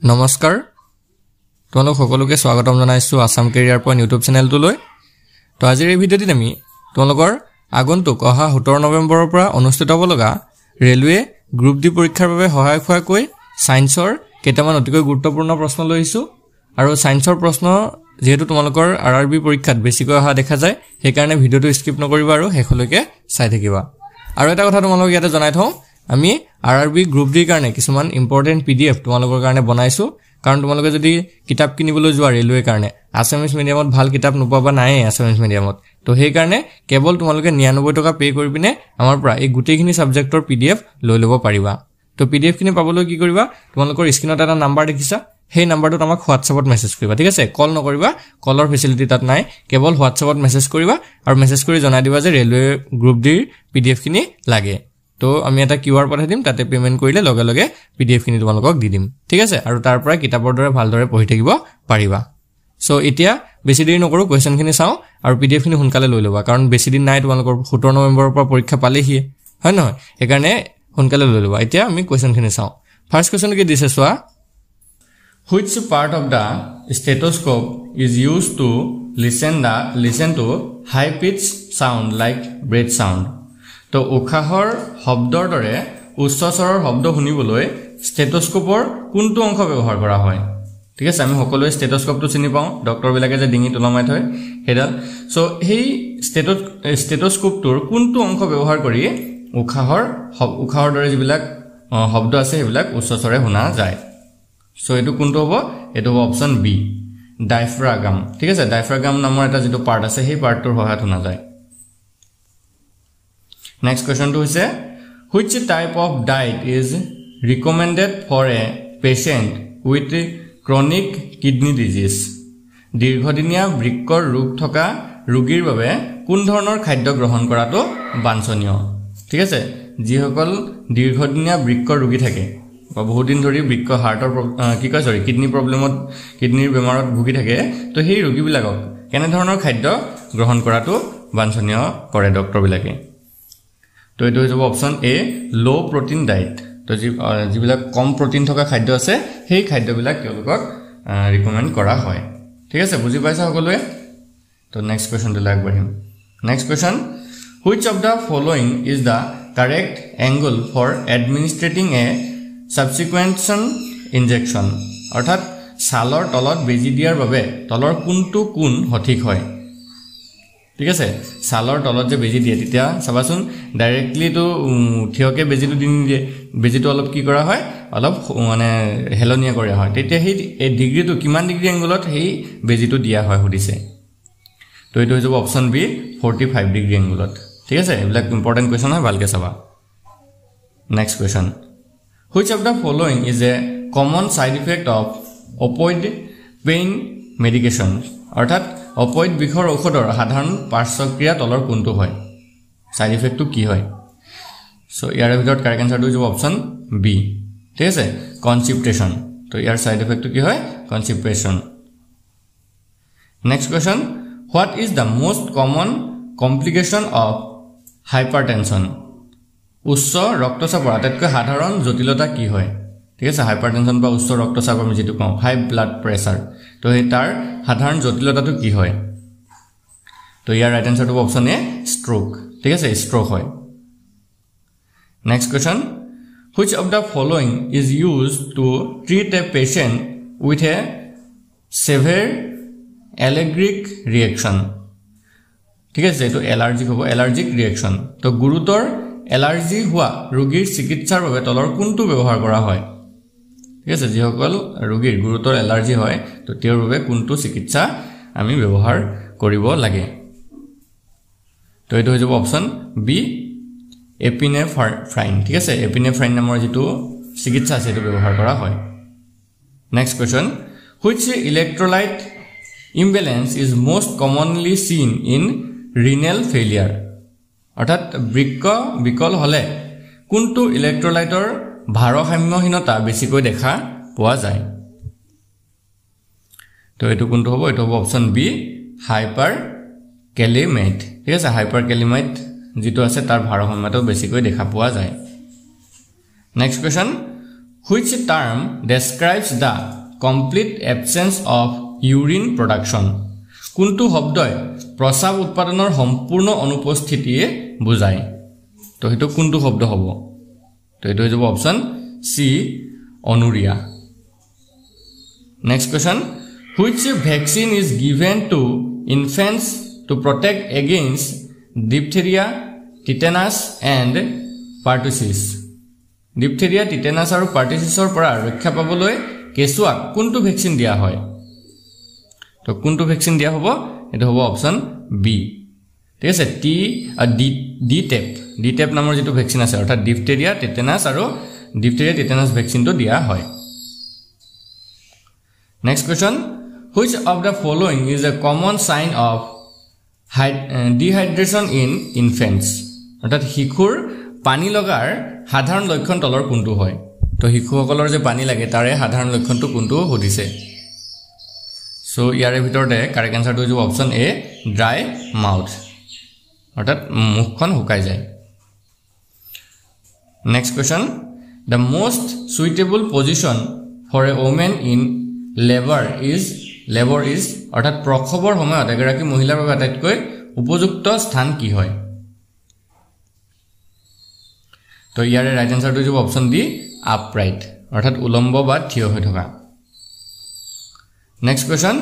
নমস্কাৰ তোমালোক সকলোকে স্বাগতম জনাইছো আসাম কেৰিয়াৰ পইণ্ট ইউটিউব চেনেলটোলৈ তো আজিৰ এই ভিডিঅ'টিত আমি তোমালোকৰ আগন্তুক অহা 17 নৱেম্বৰৰ পৰা অনুষ্ঠিত হ'ব লগা ৰেলৱে গ্ৰুপ ডি পৰীক্ষাৰ বাবে সহায়ক হোৱাকৈ সায়েন্সৰ কেইটামান অতিকৈ গুৰুত্বপূৰ্ণ প্ৰশ্ন লৈ আহিছো আৰু সায়েন্সৰ প্ৰশ্ন যেহেতু তোমালোকৰ আৰআৰবি পৰীক্ষাত বেছিকৈ অহা দেখা যায় সেই কাৰণে ভিডিঅ'টো স্কিপ নকৰিবা আৰু শেষলৈকে চাই থাকিবা আৰু এটা কথা তোমালোকক ইয়াতে জনাই থওঁ আমি আৰআৰবি গ্ৰুপ ডিৰ কাৰণে কিছুমান ইম্পৰ্টেন্ট পিডিএফ তোমালোকৰ কাৰণে বনাইছো কাৰণ তোমালোকে যদি কিতাপ কিনিবলৈ যোৱা ৰেলৱে কাৰণে আসামিজ মিডিয়ামত ভাল কিতাপ নোপাবা নাই আসামিজ মিডিয়ামত তো সেই কাৰণে কেৱল তোমালোকে 99 টকা পে কৰি পিনে আমাৰ পৰা এই গুটেইখিনি সাবজেক্টৰ পিডিএফ লৈ ল'ব পাৰিবা তো পিডিএফ খিনি পাবলৈ কি কৰিবা তোমালোকৰ স্ক্ৰিনত এটা নাম্বাৰ দেখিছা সেই নাম্বাৰটোত আমাক হোৱাটছএপত মেছেজ কৰিবা ঠিক আছে কল নকৰিবা কলৰ ফেসিলিটি তাত নাই কেৱল হোৱাটছএপত মেছেজ কৰিবা আৰু মেছেজ কৰি জনাই দিবা যে ৰেলৱে গ্ৰুপ ডিৰ পিডিএফ খিনি লাগে তো আমি এটা কিউআৰ পঠাই দিম তাতে পেমেন্ট কৰিলে লগে লগে পিডিএফ খিনি তোমালোকক দি দিম ঠিক আছে আৰু তাৰ পৰা কিতাপৰ দৰে ভালদৰে পঢ়ি থাকিব পাৰিবা সো এতিয়া বেছি দেৰি নকৰো কোৱেশ্চন খিনি চাও আৰু পিডিএফ খিনি সোনকালে লৈ লবা কাৰণ বেছি দিন নাই তোমালোকৰ 17 নৱেম্বৰৰ পৰা পৰীক্ষা পালেহি হয় নহয় একাৰণে সোনকালে লৈ লবা এতিয়া আমি কোৱেশ্চন খিনি চাও ফাৰ্স্ট কোৱেশ্চন কি দিছে সোৱা Which part of the stethoscope is used to listen to high pitched sound like breath sound? তো উখাহৰ শব্দৰ দৰে উচ্চ স্বৰৰ শব্দ শুনিবলৈ ষ্টেথোস্কোপৰ কোনটো অংশ ব্যৱহাৰ কৰা হয় ঠিক আছে আমি সকলোৱে ষ্টেথোস্কোপটো চিনি পাওঁ ডক্টৰ বিলাকে যে ডিঙি তোলমাই থয় হেডাল সো হেই ষ্টেথোস্কোপটোৰ কোনটো অংশ ব্যৱহাৰ কৰি উখাহৰ দৰে যিবিলাক শব্দ আছে সেইবিলাক উচ্চ স্বৰে শুনা যায় সো এটো কোনটো হ'ব এটো হ'ব অপচন বি ডায়াফ্ৰাগাম ঠিক আছে ডায়াফ্ৰাগাম নামৰ এটা যেটো পাৰ্ট আছে সেই পাৰ্টটোৰ সহায়ত শুনা যায় Next question to is which type of diet is recommended for a patient with chronic kidney disease? দীৰ্ঘদিনীয়া বৃক্কৰ ৰোগ থকা ৰোগীৰ বাবে কোন ধৰণৰ খাদ্য গ্ৰহণ কৰাটো বাঞ্ছনীয় ঠিক আছে যিসকল দীৰ্ঘদিনীয়া বৃক্কৰ ৰোগী থাকে বা বহুত দিন ধৰি বৃক্ক হাৰ্টৰ কিডনিৰ বেমাৰত ভুগি থাকে তো সেই ৰোগীবিলাকক কেনে ধৰণৰ খাদ্য গ্ৰহণ কৰাটো বাঞ্ছনীয় কৰে ডক্টৰ বিলাকে তো এটো হ'ব অপচন এ লো প্ৰটিন ডায়েট তো যিবিলাক কম প্ৰটিন থকা খাদ্য আছে সেই খাদ্যবিলাক তেওঁলোকক ৰিকমেন্ড কৰা হয় ঠিক আছে বুজি পাইছা সকলোৱে তো নেক্সট কোৱেশ্চনটো আগবাঢ়িম next question which of the following is the correct angle for administering a subsequent injection অৰ্থাৎ ছালৰ তলত বেজি দিয়াৰ বাবে তলৰ কোনটো কোণ সঠিক হয় ঠিক আছে ছালৰ তলত যে বেজি দিয়ে তেতিয়া চাবাচোন ডাইৰেক্টলি তো থিয়কে বেজিটো দিন দিয়ে বেজিটো অলপ কি কৰা হয় অলপ মানে হেলনিয়া কৰা হয় তেতিয়া এই ডিগ্ৰীটো কিমান ডিগ্ৰী এংগলত সেই বেজিটো দিয়া হয় সুধিছে তো এটো হ'ব অপচন বি 45 ডিগ্ৰী এংগলত ঠিক আছে এইবিলাক ইম্পৰ্টেন্ট কোৱেশ্চন হয় ভালকে চাবা next question which of the following is a common side effect of opioid pain medication অৰ্থাৎ opioid বিষৰ ঔষধৰ সাধাৰণ পাৰ্শ্বক্ৰিয়া তলৰ কোনটো হয় সাইড ইফেক্টটো কি হয় সো ইয়াৰ ভিতৰত কাৰেক্ট আনসাৰটো হ'ব অপচন বি ঠিক আছে কনস্টিপেশন তো ইয়াৰ সাইড ইফেক্টটো কি হয় constipation next question what is the most common complication of hypertension উচ্চ ৰক্তচাপৰ আটাইতকৈ সাধাৰণ জটিলতা কি হয় ঠিক আছে হাইপাৰটেনশন বা উচ্চ ৰক্তচাপ আমি যেটো কওঁ হাই ব্লাড প্ৰেছাৰ তো এই তাৰ সাধাৰণ জটিলতাটো কি হয় তো ইয়াৰ ৰাইট আনসাৰটো অপচন এ ষ্ট্ৰোক ঠিক আছে ষ্ট্ৰোক হয় next question which of the following is used to treat a patient with a severe allergic reaction ঠিক আছে এটো এলাৰ্জিক হ'ব এলাৰ্জিক ৰিঅ্যাকশন তো গুৰুতৰ এলাৰ্জি হোৱা ৰোগীৰ চিকিৎসাৰ বাবে তলৰ কোনটো ব্যৱহাৰ কৰা হয় ঠিক আছে যিসকল ৰোগীৰ গুৰুতৰ এলাৰ্জি হয় তো তেওঁৰ বাবে কোনটো চিকিৎসা আমি ব্যৱহাৰ কৰিব লাগে তো এটো হ'ব অপচন বি এপিনেফ্ৰাইন ঠিক আছে এপিনেফ্ৰাইন নামৰ যেটো চিকিৎসা আছে এটো ব্যৱহাৰ কৰা হয় next question which electrolyte imbalance is most commonly seen in renal failure অৰ্থাৎ বৃক্ক বিকল হলে কোনটো ইলেক্ট্ৰোলাইটৰ ভাৰসাম্যহীনতা বেছিকৈ দেখা পোৱা যায় তো এটো কোনটো হ'ব এটো হ'ব অপচন বি হাইপাৰকেলিমেট ঠিক আছে হাইপাৰকেলিমেট যেটো আছে তাৰ ভাৰসাম্যতা বেছিকৈ দেখা পোৱা যায় next question which term describes the complete absence of urine production কোনটো শব্দই প্ৰস্ৰাৱ উৎপাদনৰ সম্পূৰ্ণ অনুপস্থিতিয়ে বুজায় তো হেতু কোনটো শব্দ হ'ব তো এটো হৈ যাব অপচন সি অনুৰিয়া next question which vaccine is given to infants to protect against diphtheria tetanus and pertussis diphtheria tetanus আৰু pertussisৰ পৰা ৰক্ষা পাবলৈ কেঁচুৱাক কোনটো ভ্যাকচিন দিয়া হয় তো কোনটো ভ্যাকচিন দিয়া হ'ব এটো হ'ব অপচন বি ঠিক আছে ডি টেপ নামৰ যেটো ভ্যাকচিন আছে অৰ্থাৎ diphtheria tetanus ভ্যাকচিন তো দিয়া হয় next question which of the following is a common sign of dehydration in infants অৰ্থাৎ শিশুৰ পানী লগাৰ সাধাৰণ লক্ষণ তলৰ কোনটো হয় তো শিশুসকলৰ যে পানী লাগে তাৰে সাধাৰণ লক্ষণটো কোনটো হদিছে সো ইয়াৰে ভিতৰতে কাৰেক্ট আনসাৰটো হ'ব অপচন এ ড্ৰাই মাউথ অৰ্থাৎ মুখখন শুকাই যায় next question the most suitable position for a woman in labor is অৰ্থাৎ প্ৰসৱৰ সময়ত এগৰাকী মহিলাৰ বাবে আটাইতকৈ উপযুক্ত স্থান কি হয় তো ইয়াৰে ৰাইট আনসাৰটো হ'ব অপচন ডি আপৰাইট অৰ্থাৎ উলম্ব বা থিয় হৈ থকা next question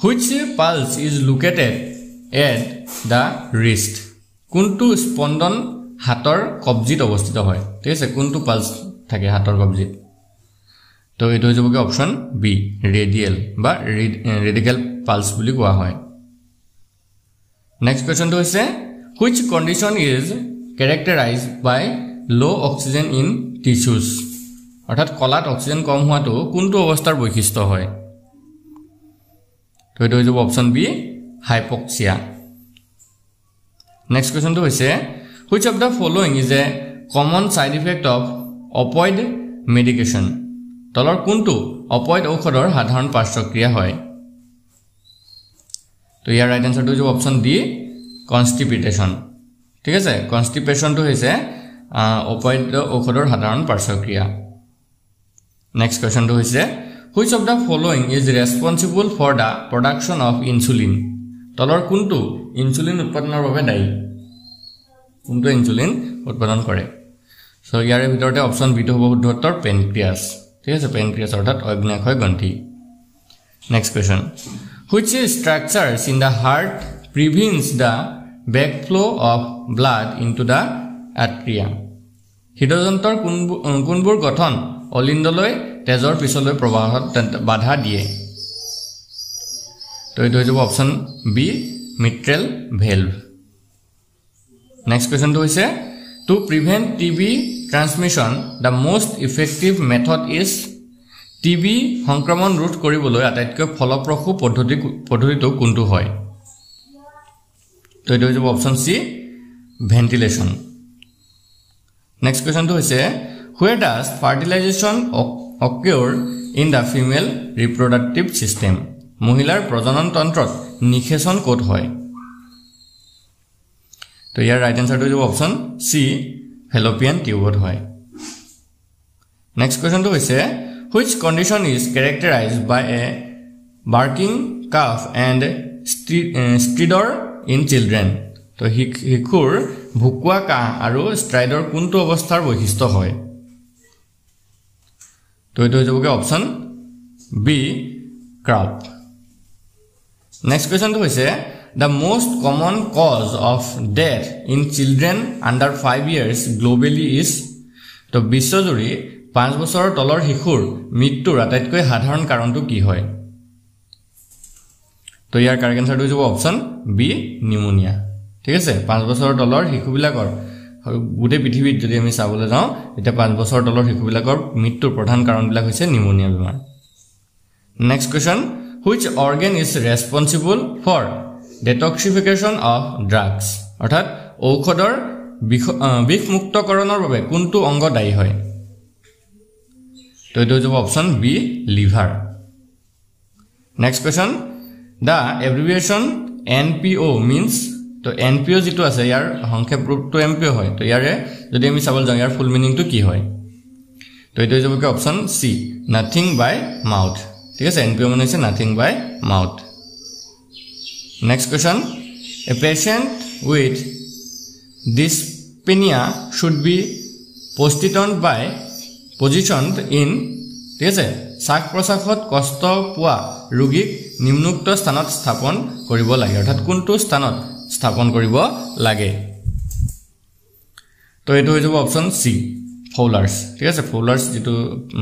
which pulse is located at the wrist কোনটো স্পন্দন হাতৰ কবজিত অৱস্থিত হয় ঠিক আছে কোনটো পালস থাকে হাতৰ কবজিত তো এটো হৈ যাব কি অপচন বি ৰেডিয়েল বা ৰেডিকেল পালস বুলি কোৱা হয় next question to হৈছে which condition is characterized by low oxygen in tissues অৰ্থাৎ কলাত অক্সিজেন কম হোৱাটো কোনটো অৱস্থাৰ বৈশিষ্ট্য হয় তো এটো হৈ যাব option B hypoxia next question to হৈছে which of the following is a common side effect of opioid medication তলৰ কোনটো opioid ঔষধৰ সাধাৰণ পাৰ্শ্বক্ৰিয়া হয় তো ইয়াৰ ৰাইট আনসাৰটো হ'ব অপচন ডি কনষ্টিপেশ্যন ঠিক আছে কনষ্টিপেশ্যনটো হৈছে opioid ঔষধৰ সাধাৰণ পাৰ্শ্বক্ৰিয়া next question to হৈছে which of the following is responsible for the production of insulin তলৰ কোনটো ইনসুলিন উৎপাদনৰ বাবে দায়ী কোনটো ইনসুলিন উৎপাদন কৰে সো ইয়াৰে ভিতৰতে অপচন বি টো হ'ব শুদ্ধ উত্তৰ পেনক্ৰিয়াছ ঠিক আছে পেনক্ৰিয়াছ অৰ্থাৎ অগ্ন্যাশয় গ্ৰন্থি next question which structures in the heart prevents the backflow of blood into the atria হৃদযন্ত্ৰৰ কোনবোৰ গঠন অলিন্দলৈ তেজৰ পিছলৈ প্ৰবাহত বাধা দিয়ে তো এটো হ'ব option B mitral valve next question to হৈছে to prevent TB transmission the most effective method is TB সংক্ৰমণ ৰোধ কৰিবলৈ আটাইতকৈ ফলপ্ৰসূ পদ্ধতিটো কোনটো হয় তো এটো হ'ব option C ventilation next question to হৈছে where does fertilization occur in the female reproductive system মহিলাৰ প্ৰজনন তন্ত্ৰত নিষেচন কোড হয় তো ইয়াৰ ৰাইট আনসাৰটো হ'ব অপচন সি ফেলোপিয়ান টিউবত হয় next question to হৈছে which condition is characterized by a barking cough and stridor in children তো শিশুৰ ভুকুৱা কাহ আৰু ষ্ট্ৰাইডৰ কোনটো অৱস্থাৰ বৈশিষ্ট্য হয় তো এটো হৈ যাবগে option B crop next question to হৈছে the most common cause of death in children under 5 years globally is to বিশ্বজুৰি 5 বছৰৰ তলৰ শিশুৰ মৃত্যুৰ আটাইতকৈ সাধাৰণ কাৰণটো কি হয় তো ইয়াৰ কাৰেক্ট আনসাৰটো হ'ব অপচন বি নিউমোনিয়া ঠিক আছে 5 বছৰৰ তলৰ শিশুবিলাকৰ গুটে পৃথিৱীত যদি আমি চাবলৈ যাওঁ এটা 5 বছৰৰ তলৰ শিশুবিলাকৰ মৃত্যুৰ প্ৰধান কাৰণবিলাক হৈছে নিউমোনিয়া বেমাৰ next question which organ is responsible for detoxification of drugs অৰ্থাৎ ঔষধৰ বিষমুক্তকৰণৰ বাবে কোনটো অংগ দায়ী হয় তো এটো হ'ব option B liver next question the abbreviation NPO means তো NPO যেটো আছে ইয়াৰ সংক্ষেপ ৰূপটো MPO হয় তো ইয়াৰে যদি আমি চাবলৈ যাওঁ ইয়াৰ ফুল মিনিংটো কি হয় তো এইটো হৈ যাব কি option C nothing by mouth ঠিক আছে এনপিও মানে হৈছে nothing by mouth next question a patient with dyspnea should be positioned in ঠিক আছে শ্বাস প্ৰশ্বাসত কষ্ট পোৱা ৰোগীক নিম্নোক্ত স্থানত স্থাপন কৰিব লাগে অৰ্থাৎ কোনটো স্থানত স্থাপন কৰিব লাগে তো এইটো হৈ যাব অপচন সি ফৌলাৰ্স ঠিক আছে ফৌলাৰ্স যেটো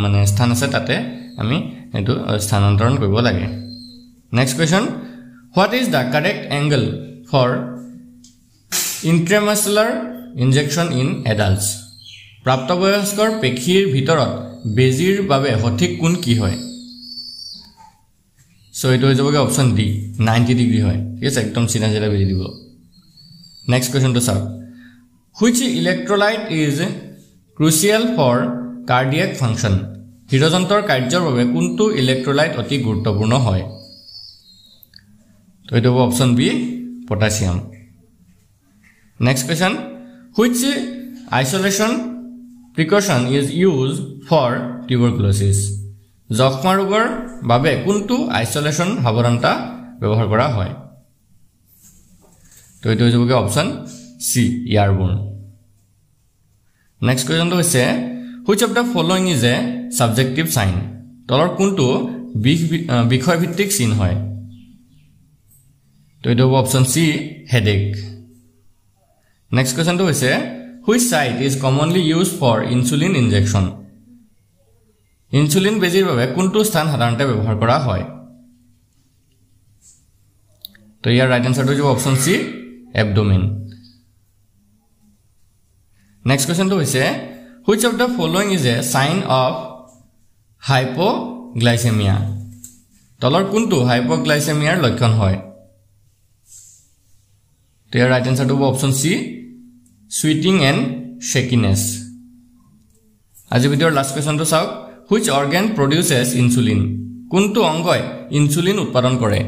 মানে স্থান আছে তাতে আমি এটো স্থানান্তৰণ কৰিব লাগে next question what is the correct angle for intramuscular injection in adults প্ৰাপ্তবয়স্কৰ পেশীৰ ভিতৰত বেজিৰ বাবে সঠিক কোণ কি হয় সো এটো হৈ যাবগে অপচন ডি 90 ডিগ্ৰী হয় ঠিক আছে একদম চিধা চিধা বেজি দিব নেক্সট কোৱেশ্চন তো চাওক which electrolyte is crucial for cardiac function হৃদযন্ত্ৰৰ কাৰ্যৰ বাবে কোনটো ইলেক্ট্ৰোলাইট অতি গুৰুত্বপূৰ্ণ হয় তো এটো option B potassium Next question which isolation precaution is used for tuberculosis যক্ষ্মা ৰোগৰ বাবে কোনটো আইসোলেশন সাৱধানতা ব্যৱহাৰ কৰা হয় তো এটো হৈ যাব অপচন সি এয়াৰবোৰ্ন নেক্সট কোৱেশ্চন তো হৈছে which of the following is a subjective sign তলৰ কোনটো বিষয় ভিত্তিক চিন হয় তো এটো option C headache Next question to is which site is commonly used for insulin injection? Insulin bezir babe kuntu sthan sadharanতে ব্যবহার করা হয় তো ইয়ার right answer to option C abdomen Next question to is which of the following is a sign of hypoglycemia? তলৰ kuntu hypoglycemia er লক্ষণ হয় তো ইয়াৰ right answer to option C sweating and shakiness আজি ভিডিওৰ লাস্ট কোৱেশ্চন তো চাওক which organ produces insulin কোনটো অংগই insulin উৎপাদন কৰে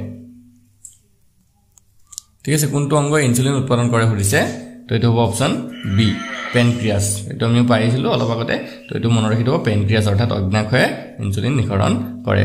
ঠিক আছে কোনটো অংগই ইনসুলিন উৎপাদন কৰে হৰিছে তো এটো হ'ব অপচন বি পেনক্ৰিয়াছ এটো আমি পাইছিলো অলপ আগতে তো এটো মনত ৰাখি দিব পেনক্ৰিয়াছ অৰ্থাৎ অগ্নাশয়ে ইনসুলিন নিঃসৰণ কৰে